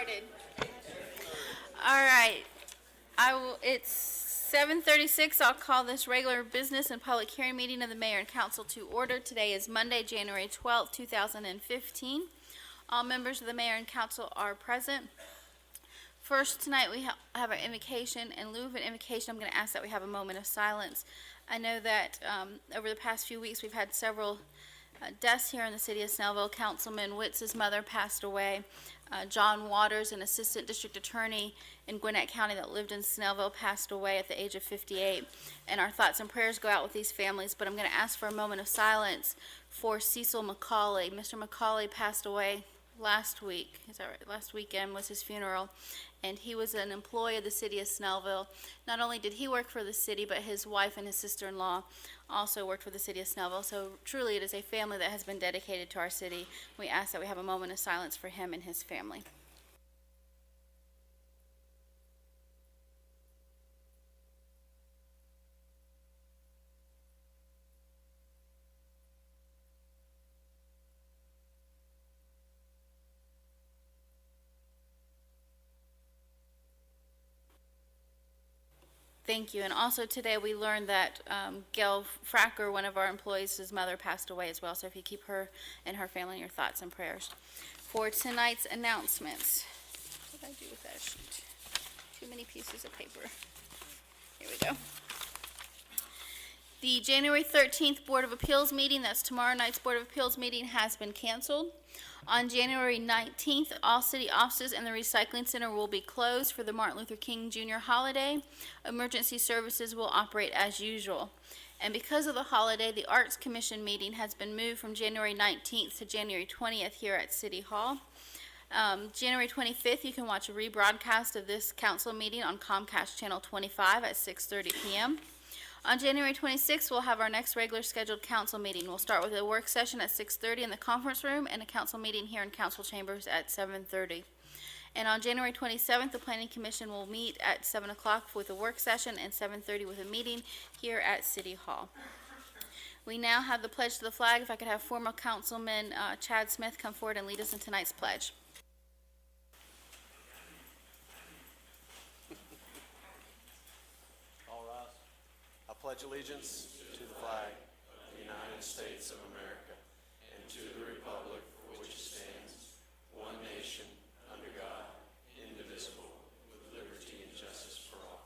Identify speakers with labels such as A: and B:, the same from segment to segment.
A: started. All right. It's 7:36. I'll call this regular business and public hearing meeting of the mayor and council to order. Today is Monday, January 12th, 2015. All members of the mayor and council are present. First, tonight we have an invocation. In lieu of an invocation, I'm going to ask that we have a moment of silence. I know that over the past few weeks we've had several deaths here in the city of Snellville. Councilman Witt's mother passed away. John Waters, an assistant district attorney in Gwinnett County that lived in Snellville, passed away at the age of 58. And our thoughts and prayers go out with these families. But I'm going to ask for a moment of silence for Cecil McCauley. Mr. McCauley passed away last week. Is that right? Last weekend was his funeral. And he was an employee of the city of Snellville. Not only did he work for the city, but his wife and his sister-in-law also worked for the city of Snellville. So truly it is a family that has been dedicated to our city. We ask that we have a moment of silence for him and his family. Thank you. And also today we learned that Gail Fracker, one of our employees, his mother passed away as well. So if you keep her and her family in your thoughts and prayers. For tonight's announcements. What did I do with that sheet? Too many pieces of paper. Here we go. The January 13th Board of Appeals meeting, that's tomorrow night's Board of Appeals meeting, has been canceled. On January 19th, all city offices and the recycling center will be closed for the Martin Luther King Jr. holiday. Emergency services will operate as usual. And because of the holiday, the Arts Commission meeting has been moved from January 19th to January 20th here at City Hall. January 25th, you can watch a rebroadcast of this council meeting on Comcast Channel 25 at 6:30 p.m. On January 26th, we'll have our next regular scheduled council meeting. We'll start with a work session at 6:30 in the conference room and a council meeting here in council chambers at 7:30. And on January 27th, the Planning Commission will meet at 7 o'clock with a work session and 7:30 with a meeting here at City Hall. We now have the pledge to the flag. If I could have former Councilman Chad Smith come forward and lead us in tonight's pledge.
B: I pledge allegiance to the flag of the United States of America and to the republic for which it stands, one nation, under God, indivisible, with liberty and justice for all.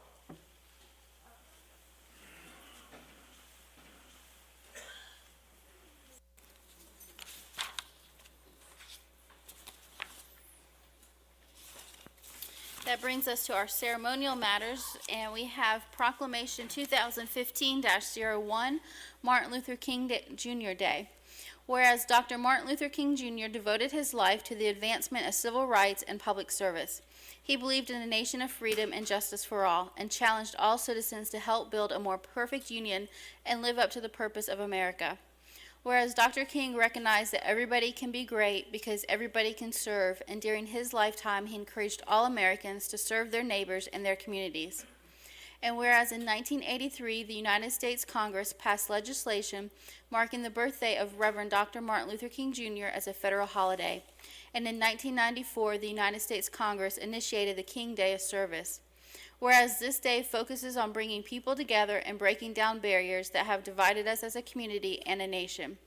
A: That brings us to our ceremonial matters, and we have Proclamation 2015-01, Martin Luther King Jr. Day. Whereas Dr. Martin Luther King Jr. devoted his life to the advancement of civil rights and public service. He believed in a nation of freedom and justice for all, and challenged all citizens to help build a more perfect union and live up to the purpose of America. Whereas Dr. King recognized that everybody can be great because everybody can serve, and during his lifetime he encouraged all Americans to serve their neighbors and their communities. And whereas in 1983 the United States Congress passed legislation marking the birthday of Reverend Dr. Martin Luther King Jr. as a federal holiday, and in 1994 the United States Congress initiated the King Day of Service. Whereas this day focuses on bringing people together and breaking down barriers that have divided us as a community and a nation.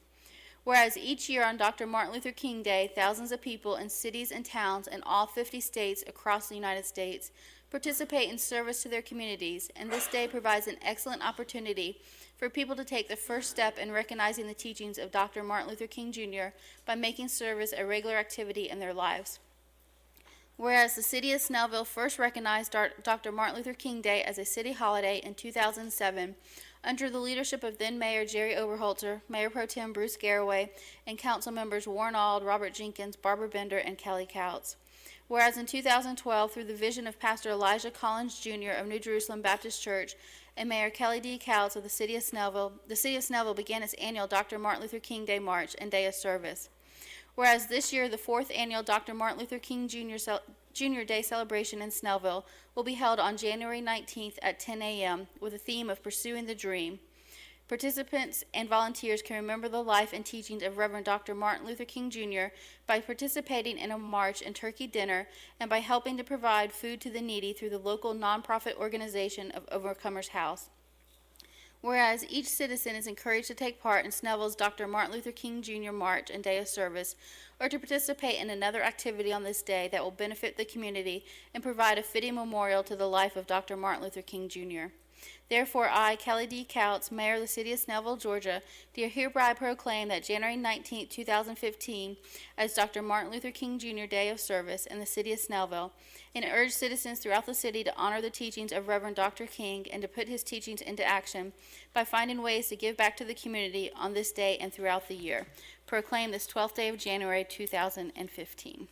A: Whereas each year on Dr. Martin Luther King Day, thousands of people in cities and towns in all 50 states across the United States participate in service to their communities, and this day provides an excellent opportunity for people to take the first step in recognizing the teachings of Dr. Martin Luther King Jr. by making service a regular activity in their lives. Whereas the city of Snellville first recognized Dr. Martin Luther King Day as a city holiday in 2007 under the leadership of then Mayor Jerry Oberholzer, Mayor Pro Tem Bruce Garraway, and council members Warren Auld, Robert Jenkins, Barbara Bender, and Kelly Couts. Whereas in 2012, through the vision of Pastor Elijah Collins Jr. of New Jerusalem Baptist Church and Mayor Kelly D. Couts of the city of Snellville began its annual Dr. Martin Luther King Day March and Day of Service. Whereas this year, the 4th annual Dr. Martin Luther King Jr. Day celebration in Snellville will be held on January 19th at 10 a.m. with a theme of Pursuing the Dream. Participants and volunteers can remember the life and teachings of Reverend Dr. Martin Luther King Jr. by participating in a march and turkey dinner and by helping to provide food to the needy through the local nonprofit organization of Overcomers House. Whereas each citizen is encouraged to take part in Snellville's Dr. Martin Luther King Jr. March and Day of Service, or to participate in another activity on this day that will benefit the community and provide a fitting memorial to the life of Dr. Martin Luther King Jr. Therefore, I, Kelly D. Couts, Mayor of the City of Snellville, Georgia, do hereby proclaim that January 19, 2015, as Dr. Martin Luther King Jr. Day of Service in the City of Snellville, and urge citizens throughout the city to honor the teachings of Reverend Dr. King and to put his teachings into action by finding ways to give back to the community on this day and throughout the year. Proclaim this 12th day of January 2015.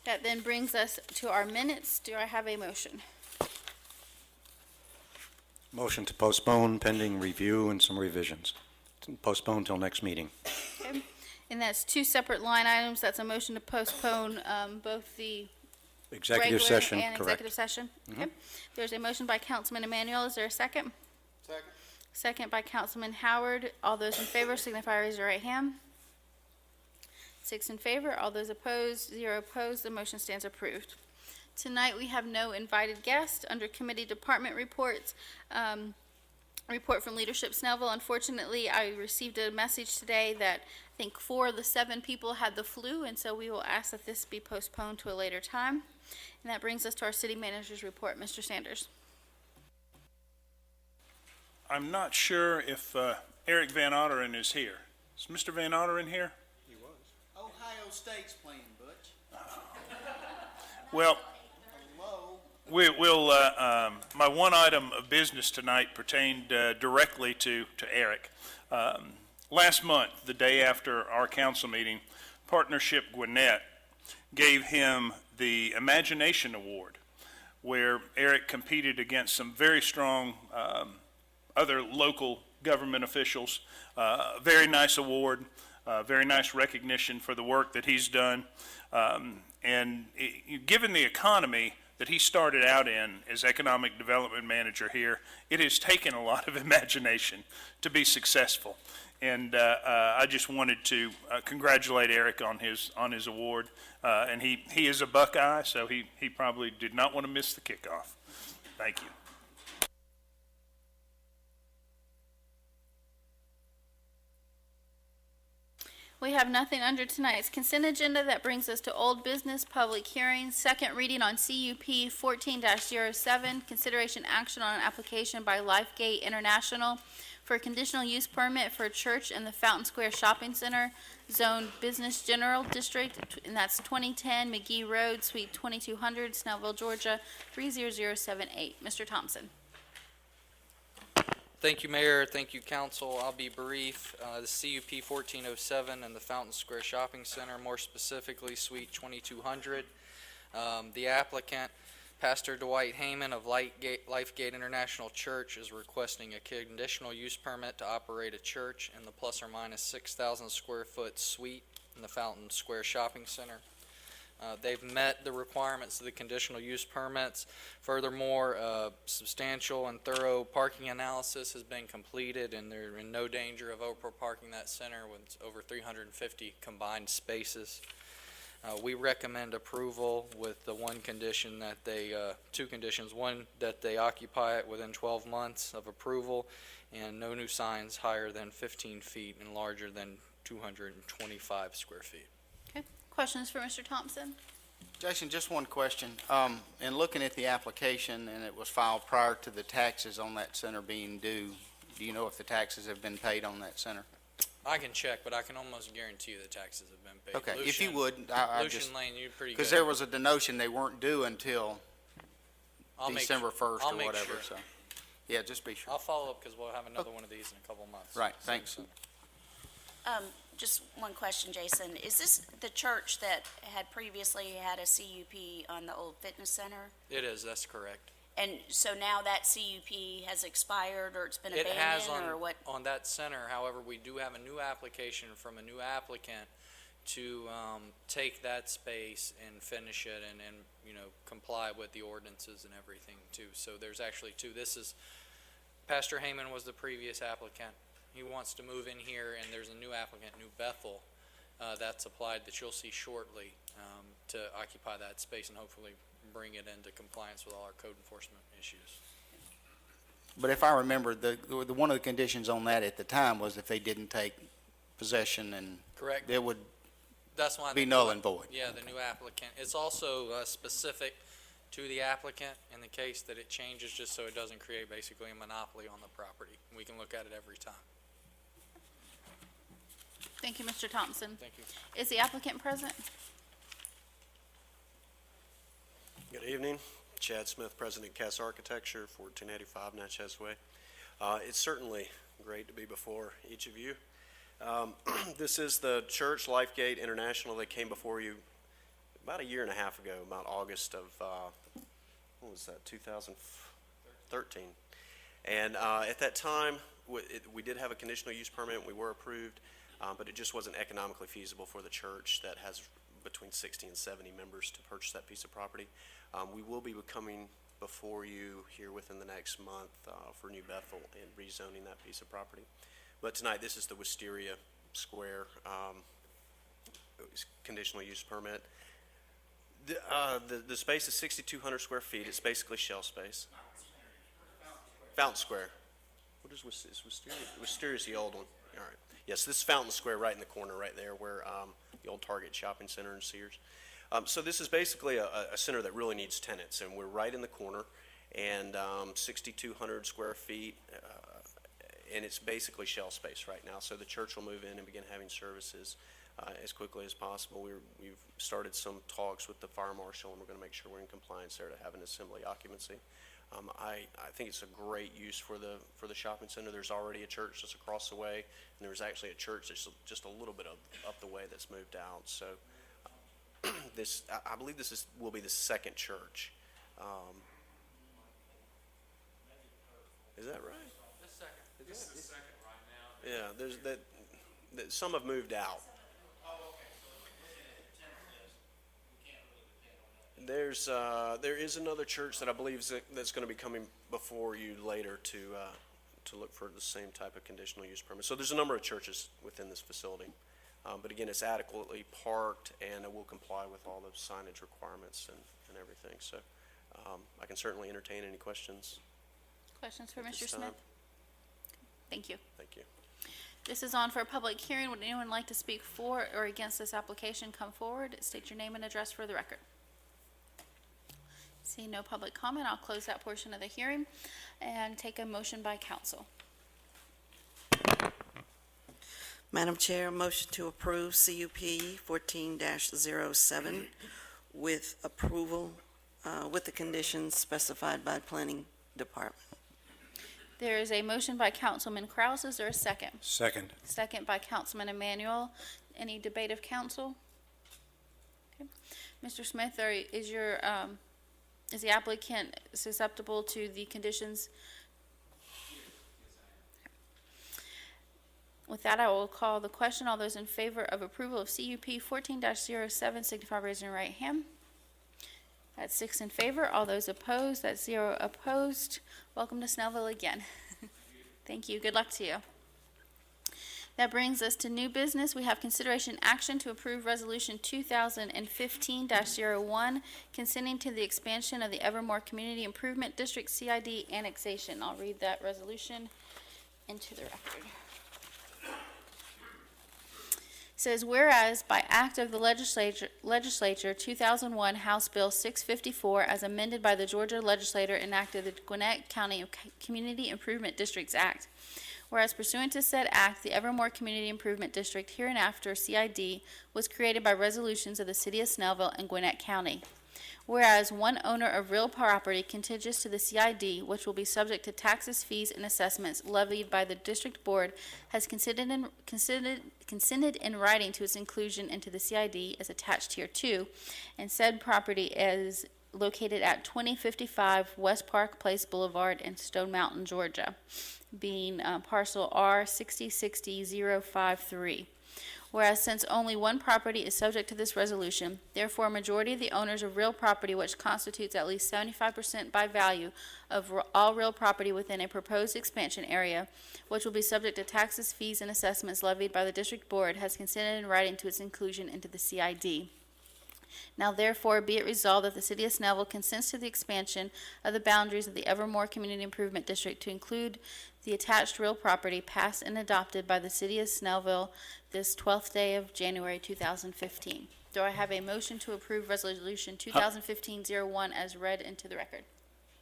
A: That then brings us to our minutes. Do I have a motion?
C: Motion to postpone pending review and some revisions. Postpone till next meeting.
A: Okay. And that's two separate line items. That's a motion to postpone both the
C: Executive
A: regular
C: session,
A: and
C: correct.
A: executive session. Okay. There's a motion by Councilman Emmanuel. Is there a second?
B: Second.
A: Second by Councilman Howard. All those in favor signify by raising your right hand. 6 in favor. All those opposed, 0 opposed. The motion stands approved. Tonight we have no invited guests. Under committee department reports, report from Leadership Snellville. Unfortunately, I received a message today that I think 4 of the 7 people had the flu, and so we will ask that this be postponed to a later time. And that brings us to our city manager's report. Mr. Sanders.
D: I'm not sure if Eric Van Otteren is here. Is Mr. Van Otteren here?
E: Ohio State's playing, Butch.
D: Well,
E: Hello.
D: my one item of business tonight pertained directly to Eric. Last month, the day after our council meeting, Partnership Gwinnett gave him the Imagination Award, where Eric competed against some very strong other local government officials. Very nice award, very nice recognition for the work that he's done. Given the economy that he started out in as economic development manager here, it has taken a lot of imagination to be successful. And I just wanted to congratulate Eric on his award. And he is a Buckeye, so he probably did not want to miss the kickoff. Thank you.
A: We have nothing under tonight's consent agenda. That brings us to old business, public hearings. Second reading on CUP 14-07, consideration action on an application by Lifegate International for a conditional use permit for a church in the Fountain Square Shopping Center, Zone Business General District, and that's 2010 McGee Road, Suite 2200, Snellville, Georgia, 30078. Mr. Thompson.
F: Thank you, Mayor. Thank you, Council. I'll be brief. The CUP 1407 and the Fountain Square Shopping Center, more specifically Suite 2200. The applicant, Pastor Dwight Heyman of Lifegate International Church, is requesting a conditional use permit to operate a church in the plus or minus 6,000 square foot suite in the Fountain Square Shopping Center. They've met the requirements of the conditional use permits. Furthermore, substantial and thorough parking analysis has been completed, and they're in no danger of overparking that center with over 350 combined spaces. We recommend approval with the one condition that they, two conditions. One, that they occupy it within 12 months of approval, and no new signs higher than 15 feet and larger than 225 square feet.
A: Questions for Mr. Thompson?
E: Jason, just one question. In looking at the application, and it was filed prior to the taxes on that center being due, do you know if the taxes have been paid on that center?
F: I can check, but I can almost guarantee you the taxes have been paid.
E: Okay, if
F: Lucian,
E: you would, I
F: Lucian
E: just,
F: Lane, you're pretty good.
E: because there was a denotion they weren't due until
F: I'll make
E: December
F: sure-
E: 1st
F: I'll
E: or
F: make
E: whatever,
F: sure.
E: so. Yeah, just be sure.
F: I'll follow up because we'll have another one of these in a couple months.
E: Right, thanks.
G: Just one question, Jason. Is this the church that had previously had a CUP on the old fitness center?
F: It is, that's correct.
G: And so now that CUP has expired, or it's been
F: It has
G: abandoned, or what?
F: on that center. However, we do have a new application from a new applicant to take that space and finish it and comply with the ordinances and everything too. So there's actually two. This is, Pastor Heyman was the previous applicant. He wants to move in here, and there's a new applicant, New Bethel, that's applied that you'll see shortly to occupy that space and hopefully bring it into compliance with all our code enforcement issues.
E: But if I remember, one of the conditions on that at the time was if they didn't take possession, and
F: Correct.
E: it would
F: That's why
E: be
F: the
E: null
F: new-
E: and void.
F: Yeah, the new applicant. It's also specific to the applicant in the case that it changes, just so it doesn't create basically a monopoly on the property. We can look at it every time.
A: Thank you, Mr. Thompson.
F: Thank you.
A: Is the applicant present?
B: Good evening. Chad Smith, President, Cass Architecture, 1485 Natchez Way. It's certainly great to be before each of you. This is the church, Lifegate International. They came before you about a year and a half ago, about August of, what was that, 2013. And at that time, we did have a conditional use permit. We were approved, but it just wasn't economically feasible for the church that has between 60 and 70 members to purchase that piece of property. We will be coming before you here within the next month for New Bethel and rezoning that piece of property. But tonight, this is the Wisteria Square conditional use permit. The space is 6,200 square feet. It's basically shell space. Fountain Square. What is Wisteria? Wisteria is the old one. All right. Yes, this is Fountain Square right in the corner right there where the old Target Shopping Center and Sears. So this is basically a center that really needs tenants, and we're right in the corner, and 6,200 square feet, and it's basically shell space right now. So the church will move in and begin having services as quickly as possible. We've started some talks with the fire marshal, and we're going to make sure we're in compliance there to have an assembly occupancy. I think it's a great use for the shopping center. There's already a church just across the way, and there's actually a church that's just a little bit up the way that's moved out. So I believe this will be the second church. Is that right?
H: This is the second right now.
B: Yeah, there's that some have moved out. There is another church that I believe that's going to be coming before you later to look for the same type of conditional use permit. So there's a number of churches within this facility, but again, it's adequately parked and it will comply with all the signage requirements and everything. So I can certainly entertain any questions.
A: Questions for
B: At
A: Mr.
B: this
A: Smith?
B: time.
A: Thank you.
B: Thank you.
A: This is on for a public hearing. Would anyone like to speak for or against this application? Come forward, state your name and address for the record. Seeing no public comment, I'll close that portion of the hearing and take a motion by council.
I: Madam Chair, motion to approve CUP 14-07 with approval, with the conditions specified by Planning Department.
A: There is a motion by Councilman Kraus. Is there a second?
C: Second.
A: Second by Councilman Emmanuel. Any debate of council? Okay. Mr. Smith, is the applicant susceptible to the conditions? With that, I will call the question. All those in favor of approval of CUP 14-07 signify by raising your right hand. That's 6 in favor. All those opposed, that's 0 opposed. Welcome to Snellville again. Thank you. Good luck to you. That brings us to new business. We have consideration action to approve Resolution 2015-01, consenting to the expansion of the Evermore Community Improvement District CID annexation. I'll read that resolution into the record. It says, whereas by act of the legislature 2001 House Bill 654 as amended by the Georgia legislature enacted the Gwinnett County Community Improvement Districts Act. Whereas pursuant to said act, the Evermore Community Improvement District, hereinafter CID, was created by resolutions of the City of Snellville and Gwinnett County. Whereas one owner of real property contiguous to the CID, which will be subject to taxes, fees, and assessments levied by the District Board, has consented in writing to its inclusion into the CID as attached here too, and said property is located at 2055 West Park Place Boulevard in Stone Mountain, Georgia, being parcel R 6060053. Whereas since only one property is subject to this resolution, therefore a majority of the owners of real property which constitutes at least 75% by value of all real property within a proposed expansion area, which will be subject to taxes, fees, and assessments levied by the district board, has consented in writing to its inclusion into the CID. Now therefore be it resolved that the city of Snellville consents to the expansion of the boundaries of the Evermore Community Improvement District to include the attached real property passed and adopted by the city of Snellville this 12th day of January 2015. Do I have a motion to approve Resolution 2015-01 as read into the record?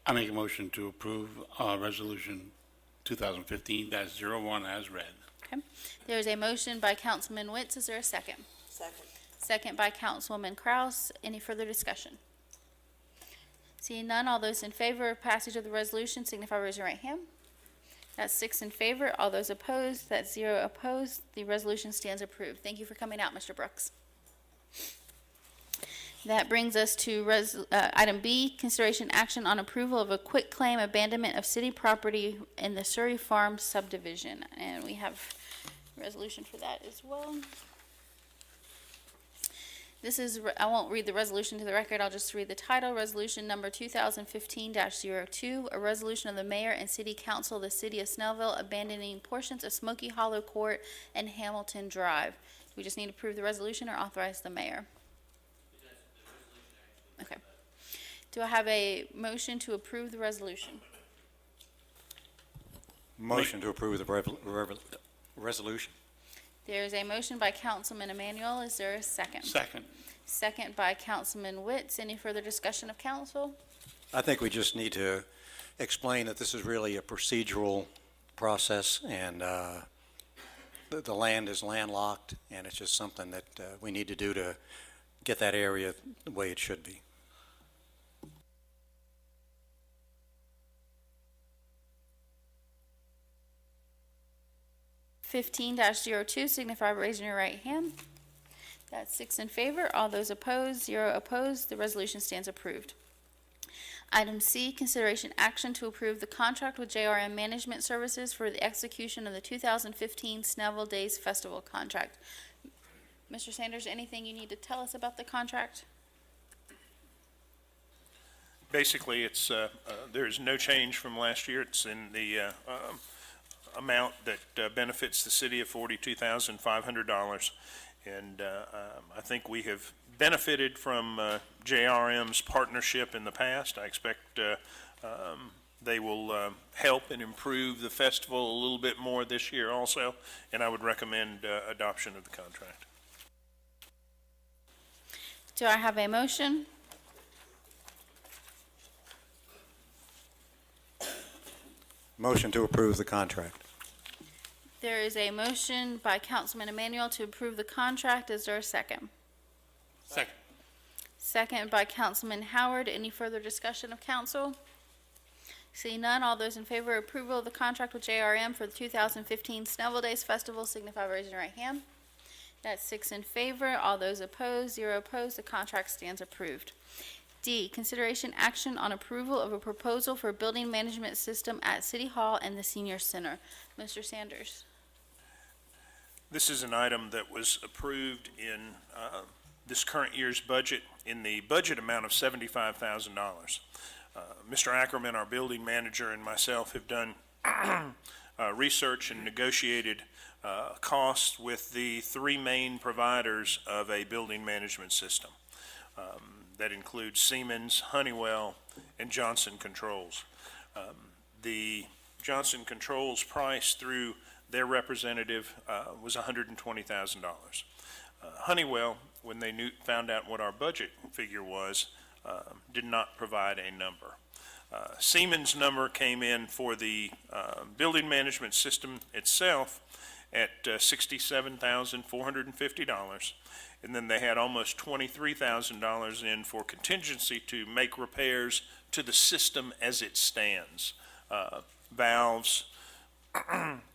J: I make a motion to approve Resolution 2015-01 as read.
A: Okay. There is a motion by Councilman Wentz. Is there a second?
I: Second.
A: Second by Councilwoman Kraus. Any further discussion? Seeing none, all those in favor of passage of the resolution signify by raising your right hand. That's 6 in favor. All those opposed, that's 0 opposed. The resolution stands approved. Thank you for coming out, Mr. Brooks. That brings us to item B, consideration action on approval of a quitclaim abandonment of city property in the Surrey Farm subdivision. And we have a resolution for that as well. This is, I won't read the resolution to the record, I'll just read the title, Resolution Number 2015-02, a resolution of the mayor and city council of the city of Snellville abandoning portions of Smoky Hollow Court and Hamilton Drive. We just need to approve the resolution or authorize the mayor? Okay. Do I have a motion to approve the resolution?
C: Motion to approve the resolution.
A: There is a motion by Councilman Emmanuel. Is there a second?
J: Second.
A: Second by Councilman Witz. Any further discussion of council?
C: I think we just need to explain that this is really a procedural process, and the land is landlocked, and it's just something that we need to do to get that area the way it should be. (15-02) signify by raising your right hand. That's 6 in favor. All those opposed, 0 opposed. The resolution stands approved. Item C, consideration action to approve the contract with JRM Management Services for the execution of the 2015 Snellville Days Festival contract. Mr. Sanders, anything you need to tell us about the contract?
D: Basically, it's, there's no change from last year. It's in the amount that benefits the city of $42,500. And I think we have benefited from JRM's partnership in the past. I expect they will help and improve the festival a little bit more this year also, and I would recommend adoption of the contract.
A: Do I have a motion?
C: Motion to approve the contract.
A: There is a motion by Councilman Emmanuel to approve the contract. Is there a second?
J: Second.
A: Second by Councilman Howard. Any further discussion of council? Seeing none, all those in favor of approval of the contract with JRM for the 2015 Snellville Days Festival signify by raising your right hand. That's 6 in favor. All those opposed, 0 opposed. The contract stands approved. D, consideration action on approval of a proposal for building management system at City Hall and the Senior Center. Mr. Sanders.
D: This is an item that was approved in this current year's budget in the budget amount of $75,000. Mr. Ackerman, our building manager, and myself have done research and negotiated costs with the 3 main providers of a building management system. That includes Siemens, Honeywell, and Johnson Controls. The Johnson Controls price through their representative was $120,000. Honeywell, when they found out what our budget figure was, did not provide a number. Siemens' number came in for the building management system itself at $67,450. And then they had almost $23,000 in for contingency to make repairs to the system as it stands. Valves,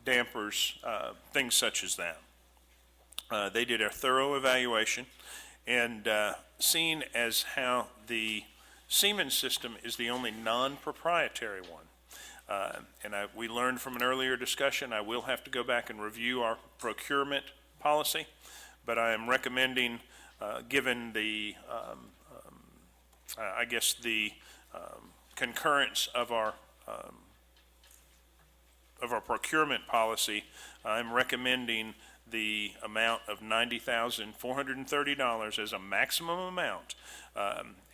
D: dampers, things such as that. They did a thorough evaluation, and seeing as how the Siemens system is the only non-proprietary one, and we learned from an earlier discussion, I will have to go back and review our procurement policy. but I am recommending, given the, I guess, the concurrence of our procurement policy, I'm recommending the amount of $90,430 as a maximum amount.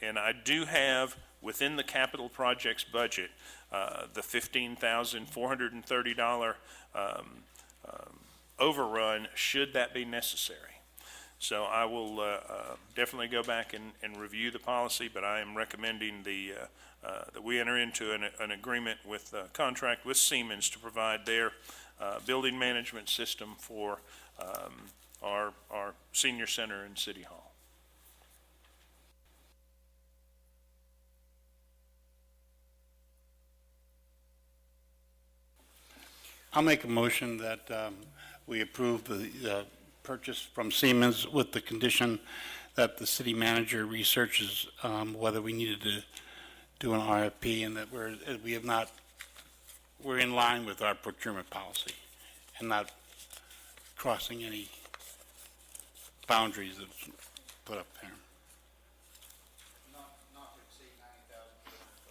D: And I do have within the capital projects budget the $15,430 overrun should that be necessary. So I will definitely go back and review the policy, but I am recommending that we enter into an agreement with contract with Siemens to provide their building management system for our senior center and City Hall.
J: I'll make a motion that we approve the purchase from Siemens with the condition that the city manager researches whether we needed to do an RFP, and that we're in line with our procurement policy and not crossing any boundaries that's put up there.
E: Not to exceed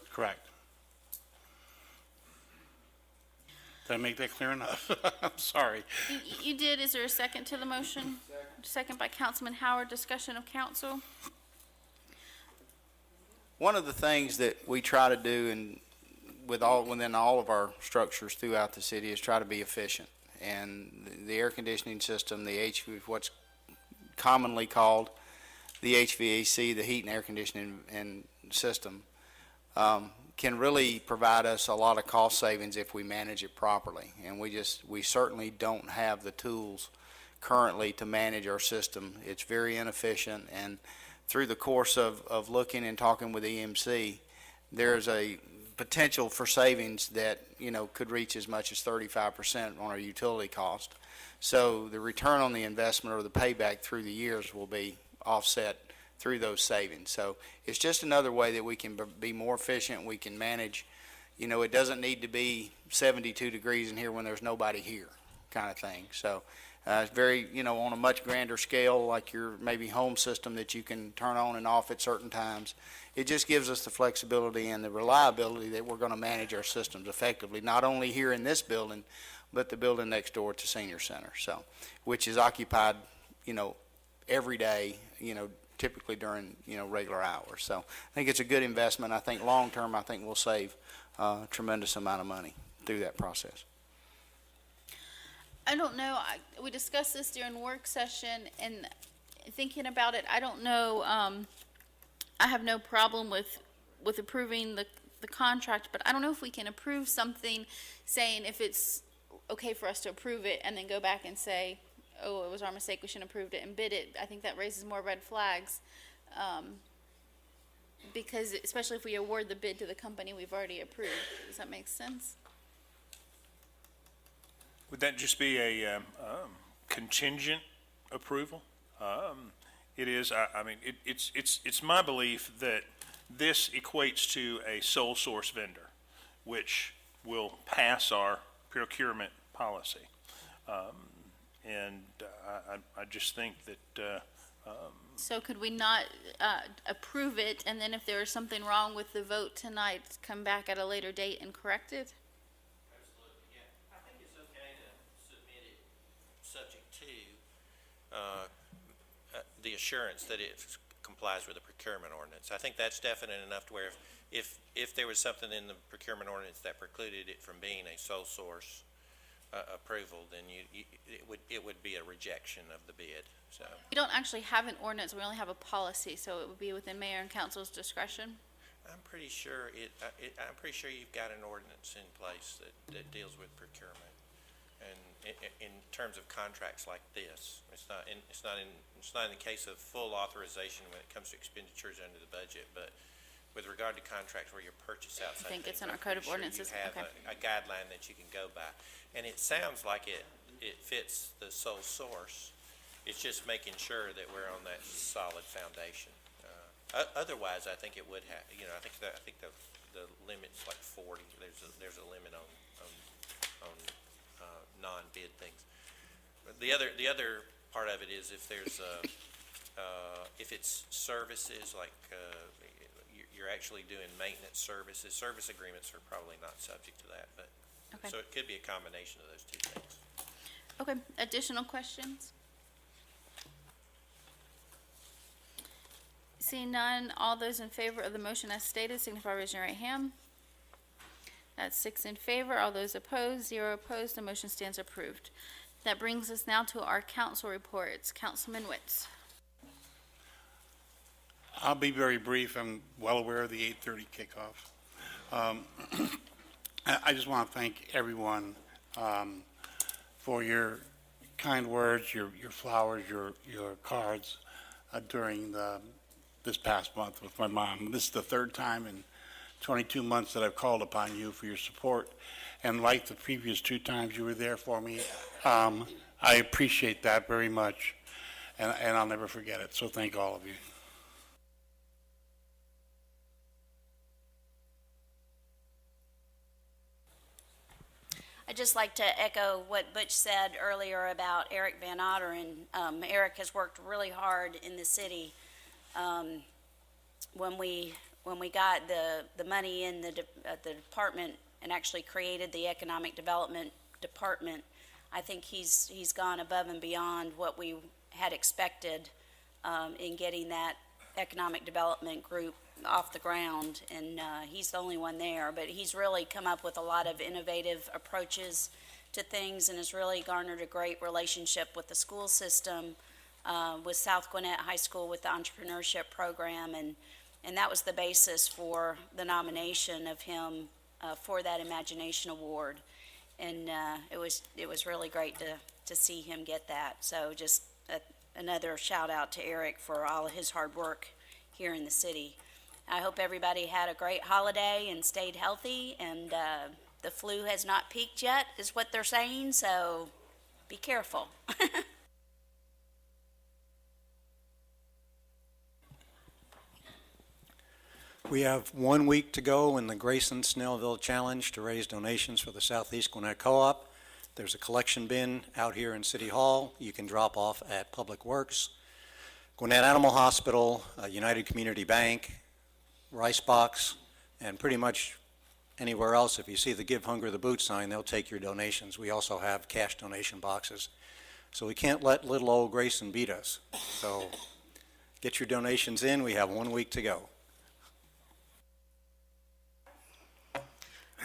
E: $90,000.
J: Correct. Did I make that clear enough? I'm sorry.
A: You did. Is there a second to the motion? Second by Councilman Howard. Discussion of council.
E: One of the things that we try to do within all of our structures throughout the city is try to be efficient. And the air conditioning system, what's commonly called the HVAC, the heat and air conditioning and system, can really provide us a lot of cost savings if we manage it properly. And we certainly don't have the tools currently to manage our system. It's very inefficient, and through the course of looking and talking with EMC, there's a potential for savings that, could reach as much as 35% on our utility cost. So the return on the investment or the payback through the years will be offset through those savings. So it's just another way that we can be more efficient. We can manage, it doesn't need to be 72 degrees in here when there's nobody here kind of thing. So it's very, on a much grander scale, like your maybe home system that you can turn on and off at certain times. It just gives us the flexibility and the reliability that we're going to manage our systems effectively, not only here in this building, but the building next door to Senior Center, so, which is occupied, every day, typically during, regular hours. So I think it's a good investment. I think long-term, I think we'll save a tremendous amount of money through that process.
A: I don't know. We discussed this during work session, and thinking about it, I don't know. I have no problem with approving the contract, but I don't know if we can approve something saying if it's okay for us to approve it and then go back and say, oh, it was our mistake, we shouldn't have approved it and bid it. I think that raises more red flags. Because especially if we award the bid to the company we've already approved. Does that make sense?
D: Would that just be a contingent approval? It is. It's my belief that this equates to a sole source vendor, which will pass our procurement policy. I just think that.
A: So could we not approve it, and then if there is something wrong with the vote tonight, come back at a later date and correct it?
B: Absolutely, yeah. I think it's okay to submit it subject to the assurance that it complies with the procurement ordinance. I think that's definite enough to where if there was something in the procurement ordinance that precluded it from being a sole source approval, then it would be a rejection of the bid. So
A: We don't actually have an ordinance, we only have a policy, so it would be within mayor and council's discretion.
B: I'm pretty sure I'm pretty sure you've got an ordinance in place that deals with procurement, and in terms of contracts like this, it's not in the case of full authorization when it comes to expenditures under the budget, but with regard to contracts where you purchase outside,
A: I think it's in
B: things,
A: our code of ordinances.
B: You have
A: Okay.
B: a guideline that you can go by, and it sounds like it fits the sole source. It's just making sure that we're on that solid foundation. Otherwise, I think it would have. I think the limit's like 40. There's a limit on non-bid things. But the other
K: part of it is if there's if it's services like you're actually doing maintenance services, service agreements are probably not subject to that, but
A: Okay.
K: so it could be a combination of those two things.
A: Okay, additional questions? Seeing none, all those in favor of the motion as stated signify by raising your right hand. That's 6 in favor, all those opposed, 0 opposed, the motion stands approved. That brings us now to our council reports. Councilman Witz.
J: I'll be very brief. I'm well aware of the 8:30 kickoff. I just want to thank everyone for your kind words, your flowers, your cards during this past month with my mom. This is the third time in 22 months that I've called upon you for your support. And like the previous 2 times you were there for me, I appreciate that very much. And I'll never forget it. So thank all of you.
G: I'd just like to echo what Butch said earlier about Eric Van Otteren. Eric has worked really hard in the city. When we got the money in the department and actually created the Economic Development Department, I think he's gone above and beyond what we had expected in getting that economic development group off the ground, and he's the only one there, but he's really come up with a lot of innovative approaches to things and has really garnered a great relationship with the school system, with South Gwinnett High School with the entrepreneurship program, and that was the basis for the nomination of him for that Imagination Award, and it was really great to see him get that. So just another shout out to Eric for all of his hard work here in the city. I hope everybody had a great holiday and stayed healthy, and the flu has not peaked yet, is what they're saying, so be careful.
L: We have 1 week to go in the Grayson Snellville Challenge to raise donations for the Southeast Gwinnett Co-op. There's a collection bin out here in City Hall. You can drop off at Public Works, Gwinnett Animal Hospital, United Community Bank, Rice Box, and pretty much anywhere else. If you see the Give Hunger the Boot sign, they'll take your donations. We also have cash donation boxes. So we can't let little old Grayson beat us. So get your donations in. We have 1 week to go.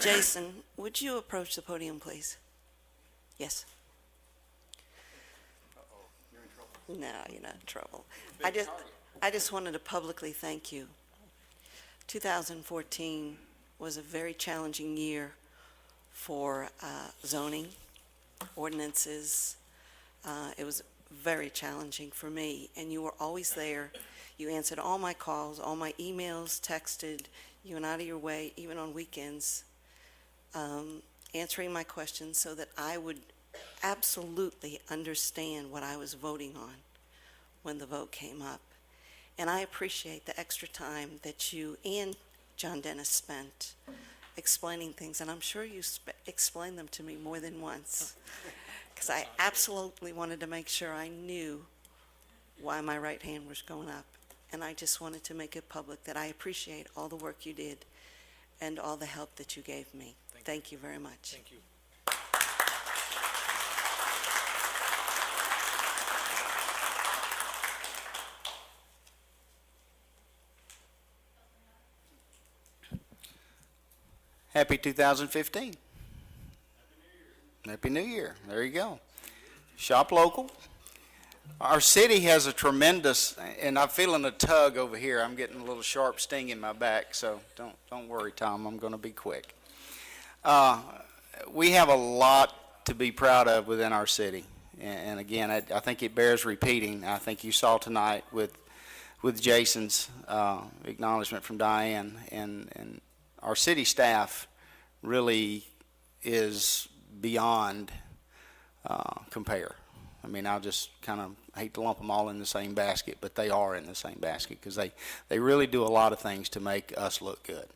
I: Jason, would you approach the podium, please? Yes. No, you're not in trouble. I just wanted to publicly thank you. 2014 was a very challenging year for zoning, ordinances. It was very challenging for me, and you were always there. You answered all my calls, all my emails, texted. You went out of your way, even on weekends, answering my questions so that I would absolutely understand what I was voting on when the vote came up. And I appreciate the extra time that you and John Dennis spent explaining things, and I'm sure you explained them to me more than once, because I absolutely wanted to make sure I knew why my right hand was going up. And I just wanted to make it public that I appreciate all the work you did and all the help that you gave me. Thank you very much.
L: Thank you.
E: Happy 2015. Happy New Year. There you go. Shop local. Our city has a tremendous, and I'm feeling a tug over here. I'm getting a little sharp sting in my back, so don't worry, Tom. I'm going to be quick. We have a lot to be proud of within our city, and again, I think it bears repeating. I think you saw tonight with Jason's acknowledgement from Diane, and our city staff really is beyond compare. I mean, I'll just kind of hate to lump them all in the same basket, but they are in the same basket because they really do a lot of things to make us look good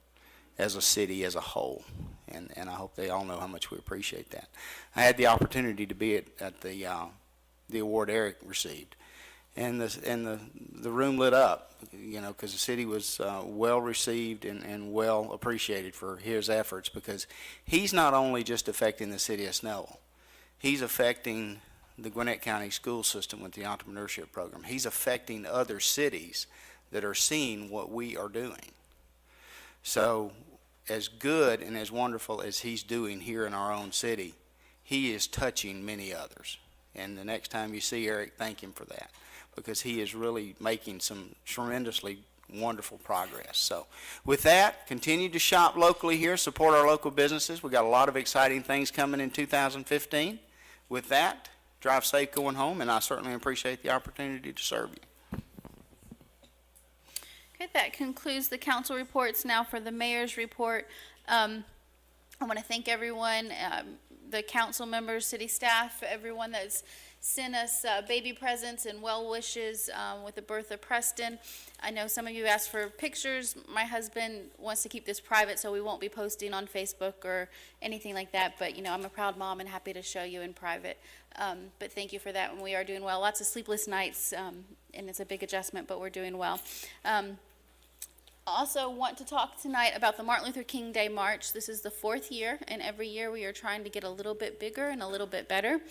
E: as a city as a whole, and I hope they all know how much we appreciate that. I had the opportunity to be at the the award Eric received. And the room lit up, you know, because the city was well received and well appreciated for his efforts, because he's not only just affecting the city of Snellville, he's affecting the Gwinnett County school system with the entrepreneurship program. He's affecting other cities that are seeing what we are doing. So as good and as wonderful as he's doing here in our own city, he is touching many others. And the next time you see Eric, thank him for that, because he is really making some tremendously wonderful progress. So with that, continue to shop locally here, support our local businesses. We've got a lot of exciting things coming in 2015. With that, drive safe going home, and I certainly appreciate the opportunity to serve you.
A: Okay, that concludes the council reports. Now for the mayor's report. I want to thank everyone, the council members, city staff, everyone that's sent us baby presents and well wishes with the birth of Preston. I know some of you asked for pictures. My husband wants to keep this private, so we won't be posting on Facebook or anything like that. But, you know, I'm a proud mom and happy to show you in private. But thank you for that, and we are doing well. Lots of sleepless nights, and it's a big adjustment, but we're doing well. Also want to talk tonight about the Martin Luther King Day March. This is the 4th year, and every year we are trying to get a little bit bigger and a little bit better.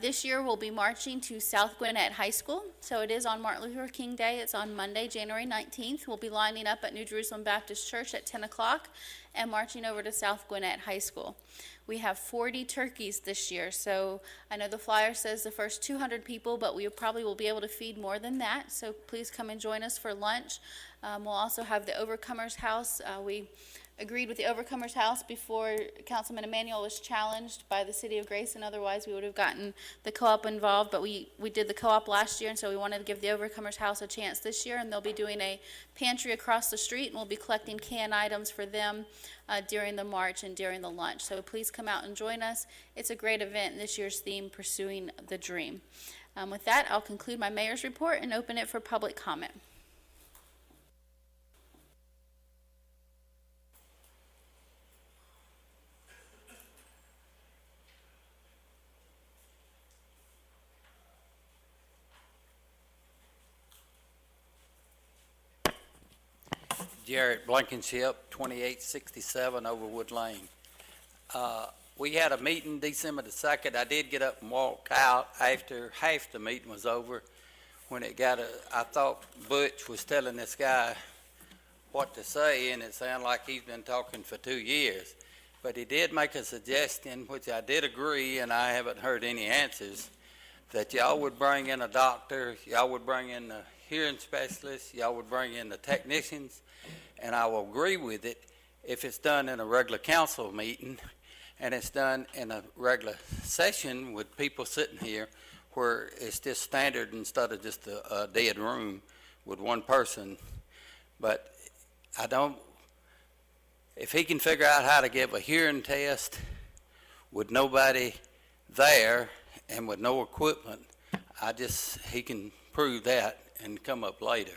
A: This year we'll be marching to South Gwinnett High School. So it is on Martin Luther King Day. It's on Monday, January 19th. We'll be lining up at New Jerusalem Baptist Church at 10 o'clock and marching over to South Gwinnett High School. We have 40 turkeys this year, so I know the flyer says the first 200 people, but we probably will be able to feed more than that, so please come and join us for lunch. We'll also have the Overcomers House. We agreed with the Overcomers House before Councilman Emanuel was challenged by the City of Grayson. Otherwise, we would have gotten the co-op involved, but we did the co-op last year, and so we wanted to give the Overcomers House a chance this year, and they'll be doing a pantry across the street, and we'll be collecting canned items for them during the march and during the lunch. So please come out and join us. It's a great event, and this year's theme, Pursuing the Dream. With that, I'll conclude my mayor's report and open it for public comment.
M: Jared Blankenship, 2867 Overwood Lane. We had a meeting December the 2nd. I did get up and walk out after half the meeting was over. When it got, I thought Butch was telling this guy what to say, and it sounded like he's been talking for 2 years. But he did make a suggestion, which I did agree, and I haven't heard any answers, that y'all would bring in a doctor, y'all would bring in a hearing specialist, y'all would bring in the technicians, and I will agree with it if it's done in a regular council meeting and it's done in a regular session with people sitting here where it's just standard instead of just a dead room with one person. But if he can figure out how to give a hearing test with nobody there and with no equipment, he can prove that and come up later.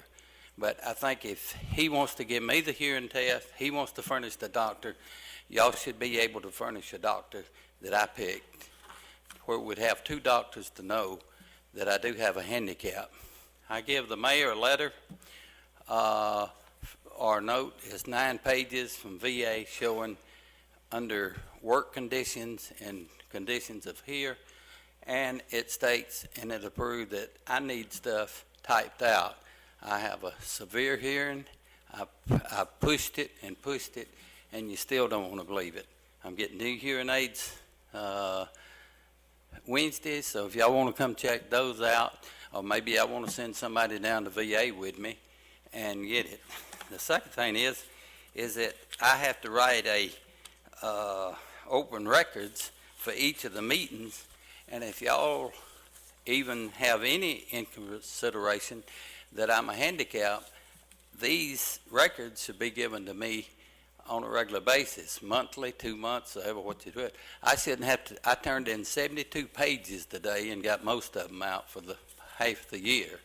M: But I think if he wants to give me the hearing test, he wants to furnish the doctor, y'all should be able to furnish a doctor that I picked, where we'd have 2 doctors to know that I do have a handicap. I give the mayor a letter. Our note is 9 pages from VA showing under work conditions and conditions of here, and it states, and it approved, that I need stuff typed out. I have a severe hearing. I pushed it, and you still don't want to believe it. I'm getting new hearing aids Wednesday, so if y'all want to come check those out, or maybe I want to send somebody down to VA with me and get it. The second thing is that I have to write a open records for each of the meetings, and if y'all even have any in consideration that I'm a handicap, these records should be given to me on a regular basis, monthly, 2 months, however what you do it. I shouldn't have to. I turned in 72 pages today and got most of them out for the half the year.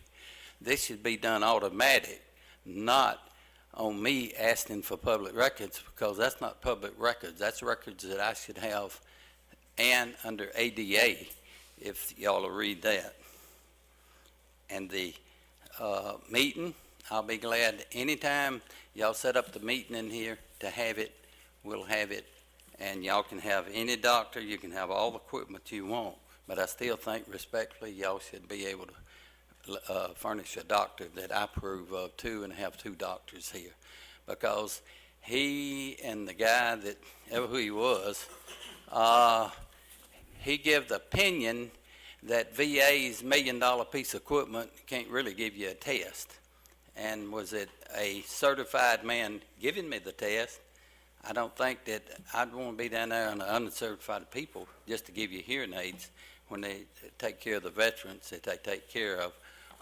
M: This should be done automatic, not on me asking for public records, because that's not public records. That's records that I should have, and under ADA, if y'all will read that. And the meeting, I'll be glad anytime y'all set up the meeting in here to have it, we'll have it. And y'all can have any doctor, you can have all the equipment you want, but I still think respectfully, y'all should be able to furnish a doctor that I approve of too, and have 2 doctors here. Because he and the guy that, ever who he was, he gave the opinion that VA's $1 million piece of equipment can't really give you a test. And was it a certified man giving me the test? I don't think that I'd want to be down there on the uncertified people just to give you hearing aids when they take care of the veterans that they take care of.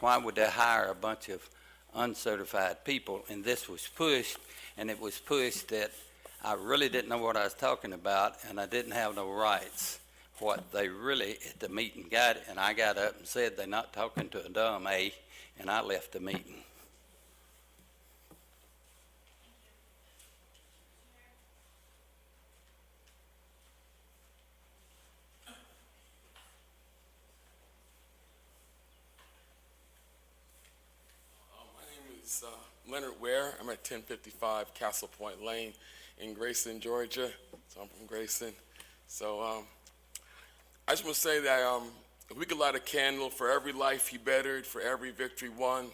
M: Why would they hire a bunch of uncertified people? And this was pushed, and it was pushed that I really didn't know what I was talking about, and I didn't have no rights. What they really, at the meeting, got, and I got up and said they're not talking to a dumb A, and I left the meeting.
N: My name is Leonard Ware. I'm at 1055 Castle Point Lane in Grayson, Georgia. So I'm from Grayson. So I just want to say that if we could light a candle for every life he bettered, for every victory won,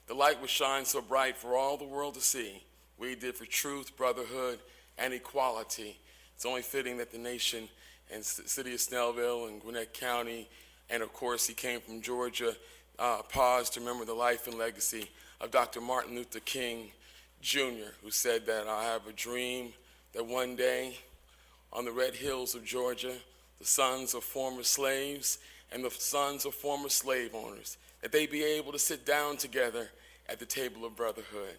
N: the light would shine so bright for all the world to see what he did for truth, brotherhood, and equality. It's only fitting that the nation and city of Snellville and Gwinnett County, and of course he came from Georgia, pause to remember the life and legacy of Dr. Martin Luther King Jr., who said that I have a dream that one day on the red hills of Georgia, the sons of former slaves and the sons of former slave owners, that they be able to sit down together at the table of brotherhood.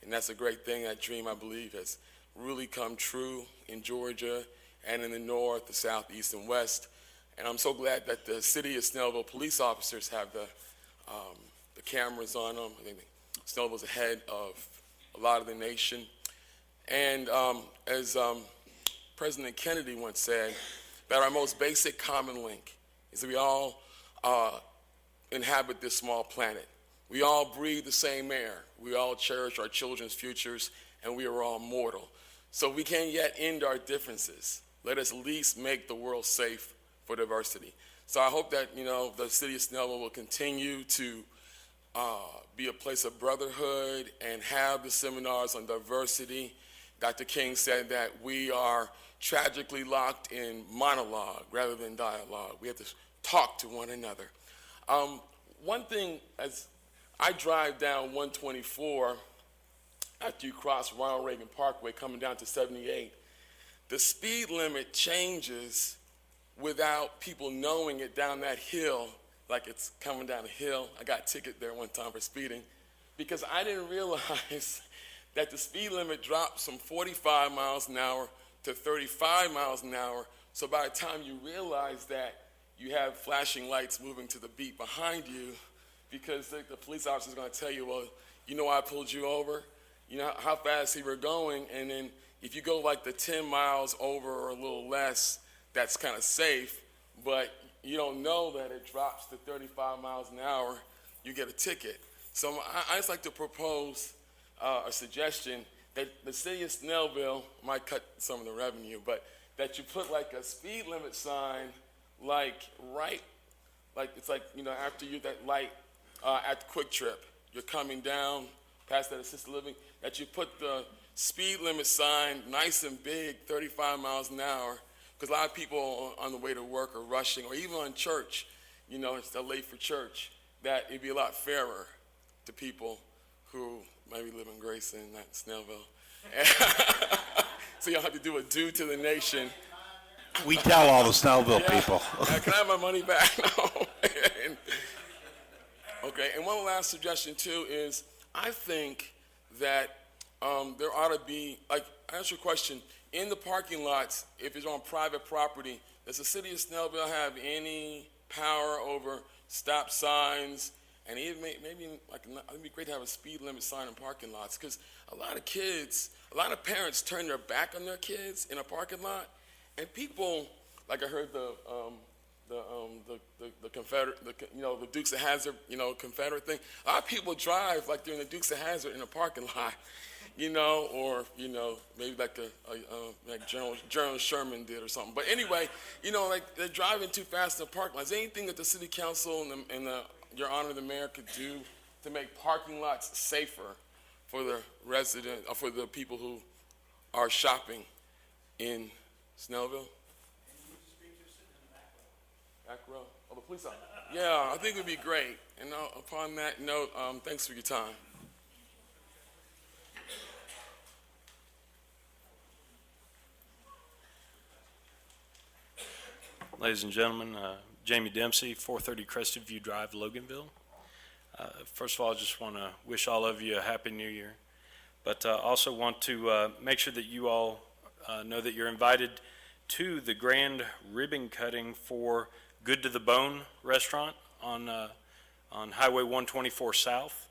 N: And that's a great thing. That dream, I believe, has really come true in Georgia and in the north, the south, east, and west. And I'm so glad that the city of Snellville police officers have the cameras on them. I think Snellville's ahead of a lot of the nation. And as President Kennedy once said, that our most basic common link is that we all inhabit this small planet. We all breathe the same air. We all cherish our children's futures, and we are all mortal. So we can't yet end our differences. Let us at least make the world safe for diversity. So I hope that, the city of Snellville will continue to be a place of brotherhood and have the seminars on diversity. Dr. King said that we are tragically locked in monologue rather than dialogue. We have to talk to one another. One thing, as I drive down 124 after you cross Ronald Reagan Parkway coming down to 78, the speed limit changes without people knowing it down that hill, like it's coming down a hill. I got a ticket there one time for speeding because I didn't realize that the speed limit drops from 45 miles an hour to 35 miles an hour. So by the time you realize that, you have flashing lights moving to the beat behind you, because the police officer is going to tell you, well, you know why I pulled you over? You know how fast you were going, and then if you go like the 10 miles over or a little less, that's kind of safe, but you don't know that it drops to 35 miles an hour, you get a ticket. So I just like to propose a suggestion that the city of Snellville might cut some of the revenue, but that you put like a speed limit sign, after you that light at Quick Trip, you're coming down past that assisted living, that you put the speed limit sign nice and big, 35 miles an hour, because a lot of people on the way to work are rushing, or even on church, they're late for church, that it'd be a lot fairer to people who maybe live in Grayson, not Snellville. So y'all have to do a due to the nation.
J: We tell all the Snellville people.
N: Can I have my money back? No. Okay, and one last suggestion too is, I think that there ought to be, answer your question, in the parking lots, if it's on private property, does the city of Snellville have any power over stop signs? And even maybe it'd be great to have a speed limit sign in parking lots, because a lot of parents turn their back on their kids in a parking lot, and people, like I heard the Confederate, the Dukes of Hazzard, Confederate thing. A lot of people drive like they're in the Dukes of Hazzard in a parking lot, or maybe like like General Sherman did or something. But anyway, like they're driving too fast in the parking lots. Anything that the city council and Your Honor, the mayor could do to make parking lots safer for the residents, or for the people who are shopping in Snellville? Back row. Oh, the police officer. Yeah, I think it would be great. And upon that note, thanks for your time.
O: Ladies and gentlemen, Jamie Dempsey, 430 Crested View Drive, Loganville. First of all, I just want to wish all of you a Happy New Year, but also want to make sure that you all know that you're invited to the grand ribbon cutting for Good to the Bone restaurant on Highway 124 South,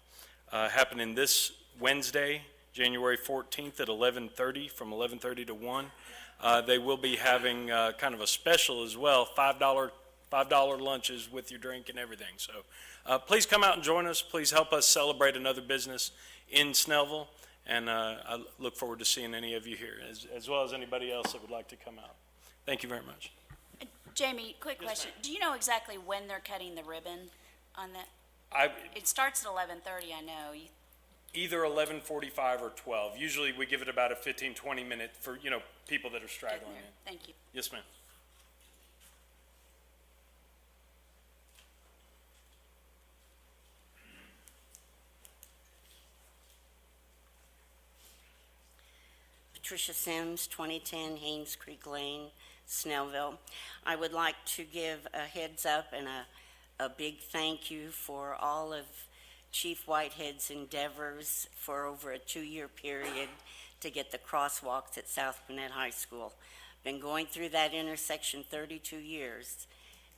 O: happening this Wednesday, January 14th at 11:30, from 11:30 to 1. They will be having kind of a special as well, $5 lunches with your drink and everything. So please come out and join us. Please help us celebrate another business in Snellville, and I look forward to seeing any of you here, as well as anybody else that would like to come out. Thank you very much.
G: Jamie, quick question. Do you know exactly when they're cutting the ribbon on that? It starts at 11:30, I know.
O: Either 11:45 or 12. Usually we give it about a 15-20 minute for, people that are straggling in.
G: Thank you.
O: Yes, ma'am.
P: Patricia Sims, 2010 Haynes Creek Lane, Snellville. I would like to give a heads up and a big thank you for all of Chief Whitehead's endeavors for over a 2-year period to get the crosswalks at South Gwinnett High School. Been going through that intersection 32 years,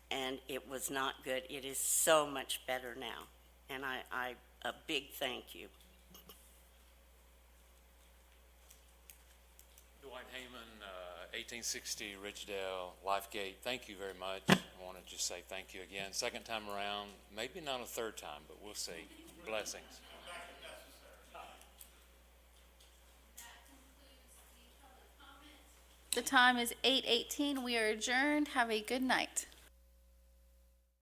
P: and it was not good. It is so much better now, and a big thank you.
H: Dwight Heyman, 1860 Ridgedale, Lifegate, thank you very much. I want to just say thank you again. Second time around, maybe not a third time, but we'll see. Blessings.
C: The time is 8:18. We are adjourned. Have a good night.